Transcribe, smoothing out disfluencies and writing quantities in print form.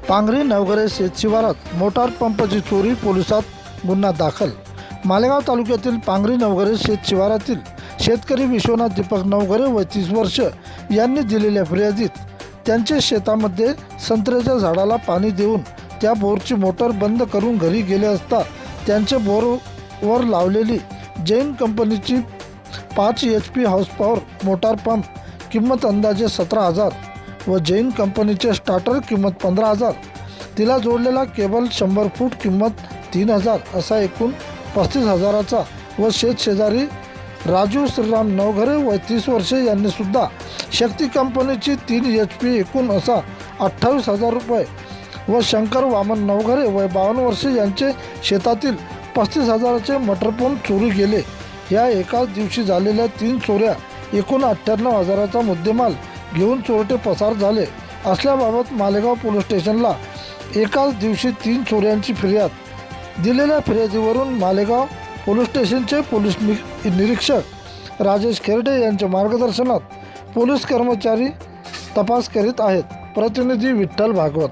Pangri Navghare शेतशिवारात motor पंपाची चोरी, पोलिसात गुन्हा दाखल। मालेगाव तालुक्यातील पांगरी नवघरे शेतशिवारातील शेतकरी विश्वनाथ दीपक नवघरे व 30 वर्ष यांनी दिलेल्या फिर्यादीत त्यांच्या शेतामध्ये संत्र्याच्या झाडाला पाणी देऊन त्या बोरची मोटर बंद करून घरी गेले असता त्यांच्या बोरवर लावलेली जैन कंपनीची 5 HP house power motor pump किंमत अंदाजे 17,000 व जैन कंपनीचे स्टार्टर किंमत 15,000, तिला जोडलेला केबल 100 फूट किंमत 3,000 असा एकूण 35,000चा व शेजारी राजू श्रीराम नवघरे व 30 वर्षे यांनी सुद्धा शक्ती कंपनीची 3 HP एकूण असा 28,000 रुपये व शंकर वामन नवघरे व 52 वर्षे यांचे शेतातील 35,000चे मोटर पंप चोरी गेले। या एकाच दिवशी झालेल्या 3 चोऱ्या एकूण 98,000चा मुद्देमाल घेऊन चोरटे पसार झाले असल्याबाबत मालेगाव पोलीस स्टेशनला एकाच दिवशी 3 चोऱ्यांची फिर्याद दिलेल्या फिर्यादीवरून मालेगाव पोलीस स्टेशनचे पोलीस निरीक्षक राजेश खेरडे यांच्या मार्गदर्शनात पोलीस कर्मचारी तपास करीत आहेत। प्रतिनिधी विठ्ठल भागवत।